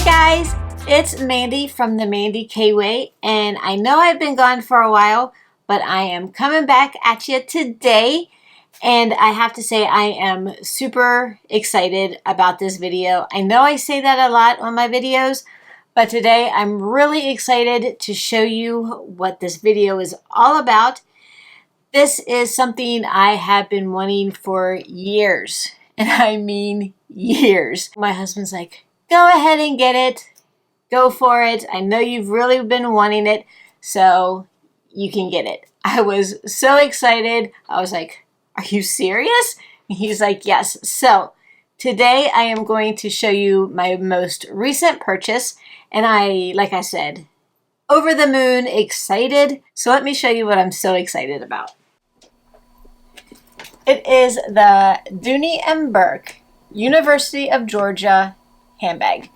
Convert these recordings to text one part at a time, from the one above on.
guys, it's Mandy from the Mandy K Way, and I know I've been gone for a while, but I am coming back at you today, and I have to say I am super excited about this video. I know I say that a lot on my videos, but today I'm really excited to show you what this video is all about. This is something I have been wanting for years, and I mean years. My husband's like, go ahead and get it. Go for it. I know you've really been wanting it, so you can get it. I was so excited. I was like, are you serious? And he's like, yes. So today I am going to show you my most recent purchase, and like I said, over the moon excited. So let me show you what I'm so excited about. It is the Dooney Bourke University of Georgia handbag.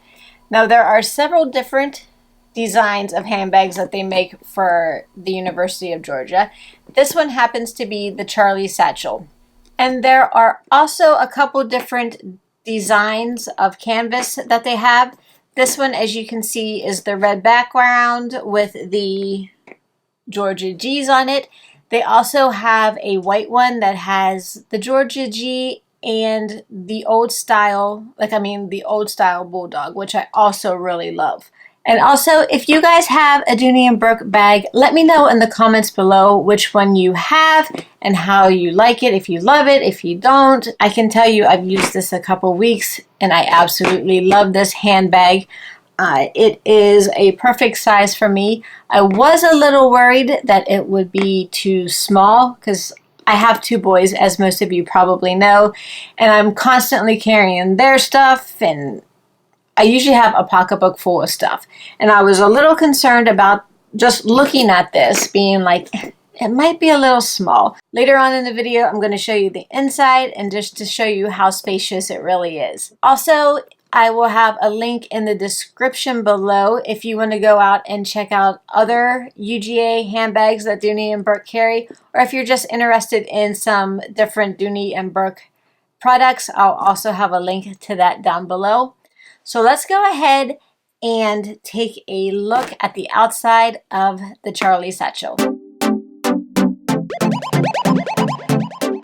Now there are several different designs of handbags that they make for the University of Georgia. This one happens to be the Charli Satchel. And there are also a couple different designs of canvas that they have. This one, as you can see, is the red background with the Georgia G's on it. They also have a white one that has the Georgia G and the old style, the old style bulldog, which I also really love. And also, if you guys have a Dooney Bourke bag, let me know in the comments below which one you have and how you like it, if you love it, if you don't. I can tell you I've used this a couple weeks and I absolutely love this handbag. It is a perfect size for me. I was a little worried that it would be too small because I have two boys, as most of you probably know, and I'm constantly carrying their stuff, and I usually have a pocketbook full of stuff. And I was a little concerned about just looking at this being like, it might be a little small. Later on in the video, I'm going to show you the inside and just to show you how spacious it really is. Also, I will have a link in the description below if you want to go out and check out other UGA handbags that Dooney Bourke carry, or if you're just interested in some different Dooney Bourke products, I'll also have a link to that down below. So let's go ahead and take a look at the outside of the Charli Satchel.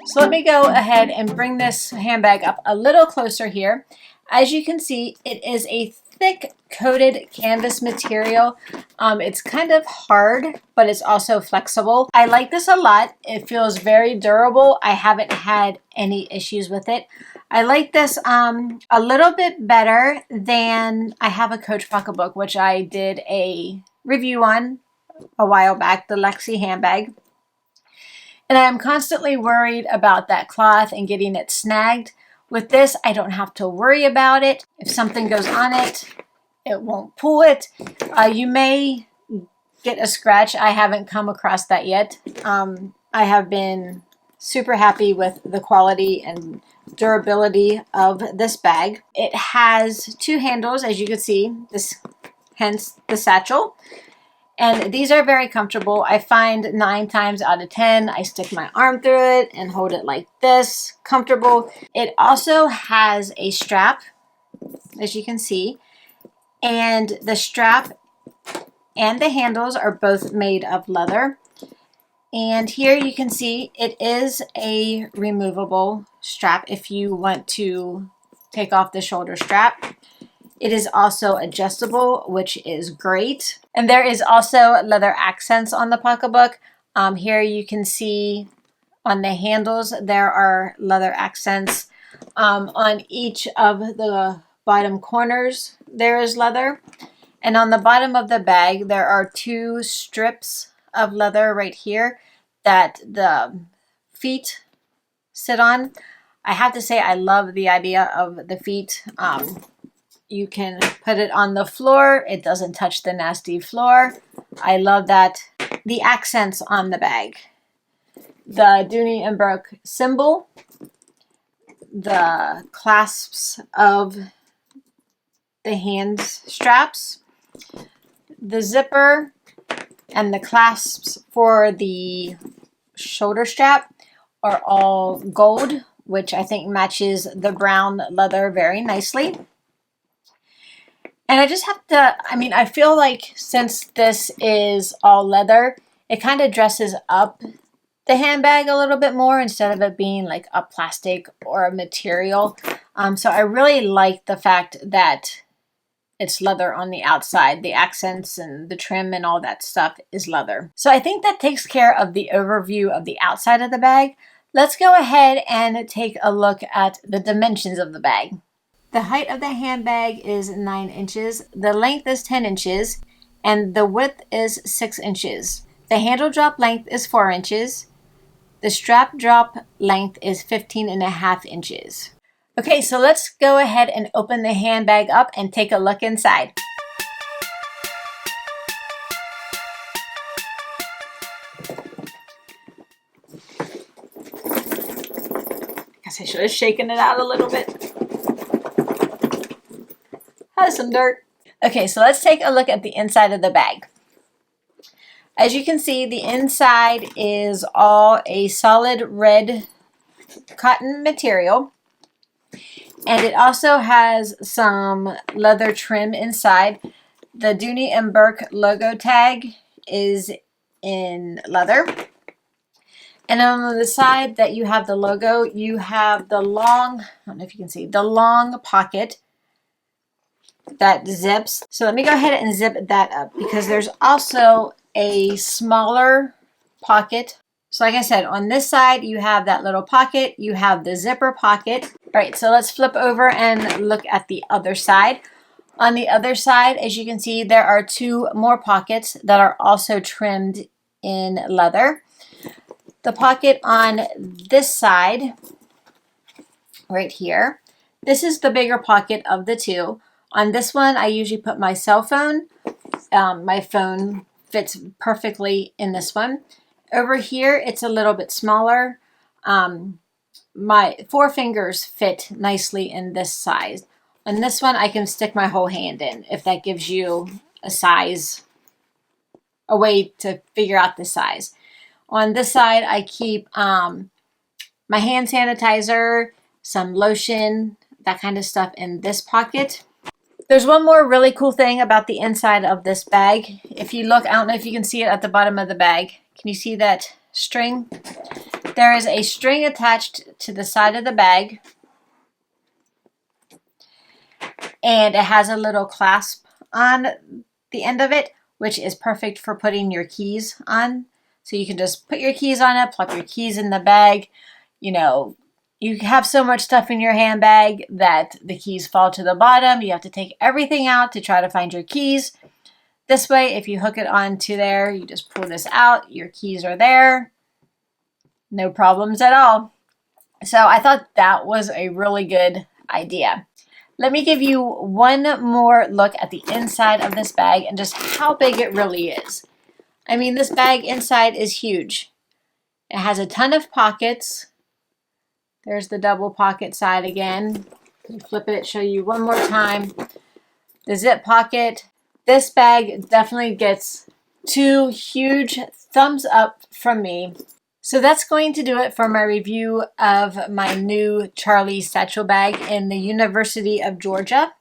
So let me go ahead and bring this handbag up a little closer here. As you can see, it is a thick coated canvas material. It's kind of hard, but it's also flexible. I like this a lot. It feels very durable. I haven't had any issues with it. I like this a little bit better than I have a Coach pocketbook, which I did a review on a while back, the Lexi handbag. And I'm constantly worried about that cloth and getting it snagged. With this, I don't have to worry about it. If something goes on it, it won't pull it. You may get a scratch. I haven't come across that yet. I have been super happy with the quality and durability of this bag. It has two handles, as you can see, hence the satchel. And these are very comfortable. I find 9 times out of 10, I stick my arm through it and hold it like this, comfortable. It also has a strap, as you can see, and the strap and the handles are both made of leather. And here you can see it is a removable strap if you want to take off the shoulder strap. It is also adjustable, which is great. And there is also leather accents on the pocketbook. Here you can see on the handles, there are leather accents. On each of the bottom corners, there is leather. And on the bottom of the bag, there are 2 strips of leather right here that the feet sit on. I have to say I love the idea of the feet. You can put it on the floor. It doesn't touch the nasty floor. I love that. The accents on the bag. The Dooney Bourke symbol. The clasps of the hand straps. The zipper and the clasps for the shoulder strap are all gold, which I think matches the brown leather very nicely. And I just have to, I feel like since this is all leather, it kind of dresses up the handbag a little bit more instead of it being like a plastic or a material. So I really like the fact that it's leather on the outside. The accents and the trim and all that stuff is leather. So I think that takes care of the overview of the outside of the bag. Let's go ahead and take a look at the dimensions of the bag. The height of the handbag is 9 inches, the length is 10 inches, and the width is 6 inches. The handle drop length is 4 inches. The strap drop length is 15.5 inches. Okay, so let's go ahead and open the handbag up and take a look inside. I guess I should have shaken it out a little bit. Has some dirt. Okay, so let's take a look at the inside of the bag. As you can see, the inside is all a solid red cotton material. And it also has some leather trim inside. The Dooney Bourke logo tag is in leather. And on the side that you have the logo, you have the long, I don't know if you can see, the long pocket that zips. So let me go ahead and zip that up because there's also a smaller pocket. So like I said, on this side, you have that little pocket, you have the zipper pocket. All right, so let's flip over and look at the other side. On the other side, as you can see, there are 2 more pockets that are also trimmed in leather. The pocket on this side, right here, this is the bigger pocket of the 2. On this one, I usually put my cell phone. My phone fits perfectly in this one. Over here, it's a little bit smaller. My 4 fingers fit nicely in this size. On this one, I can stick my whole hand in, if that gives you a size, a way to figure out the size. On this side, I keep my hand sanitizer, some lotion, that kind of stuff in this pocket. There's one more really cool thing about the inside of this bag. If you look, I don't know if you can see it at the bottom of the bag. Can you see that string? There is a string attached to the side of the bag. And it has a little clasp on the end of it, which is perfect for putting your keys on. So you can just put your keys on it, plop your keys in the bag. You know, you have so much stuff in your handbag that the keys fall to the bottom. You have to take everything out to try to find your keys. This way, if you hook it onto there, you just pull this out. Your keys are there. No problems at all. So I thought that was a really good idea. Let me give you one more look at the inside of this bag and just how big it really is. I mean, this bag inside is huge. It has a ton of pockets. There's the double pocket side again. Flip it, show you one more time. The zip pocket. This bag definitely gets 2 huge thumbs up from me. So that's going to do it for my review of my new Charli Satchel bag in the University of Georgia.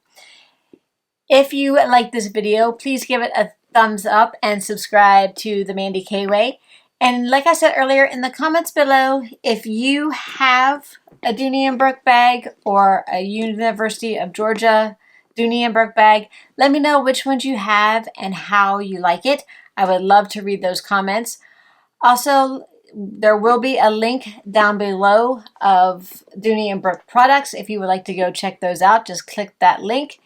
If you like this video, please give it a thumbs up and subscribe to the Mandy K Way. And like I said earlier, in the comments below, if you have a Dooney Bourke bag or a University of Georgia Dooney Bourke bag, let me know which ones you have and how you like it. I would love to read those comments. Also, there will be a link down below of Dooney Bourke products. If you would like to go check those out, just click that link.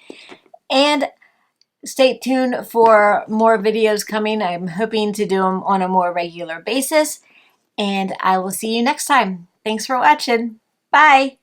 And stay tuned for more videos coming. I'm hoping to do them on a more regular basis. And I will see you next time. Thanks for watching. Bye.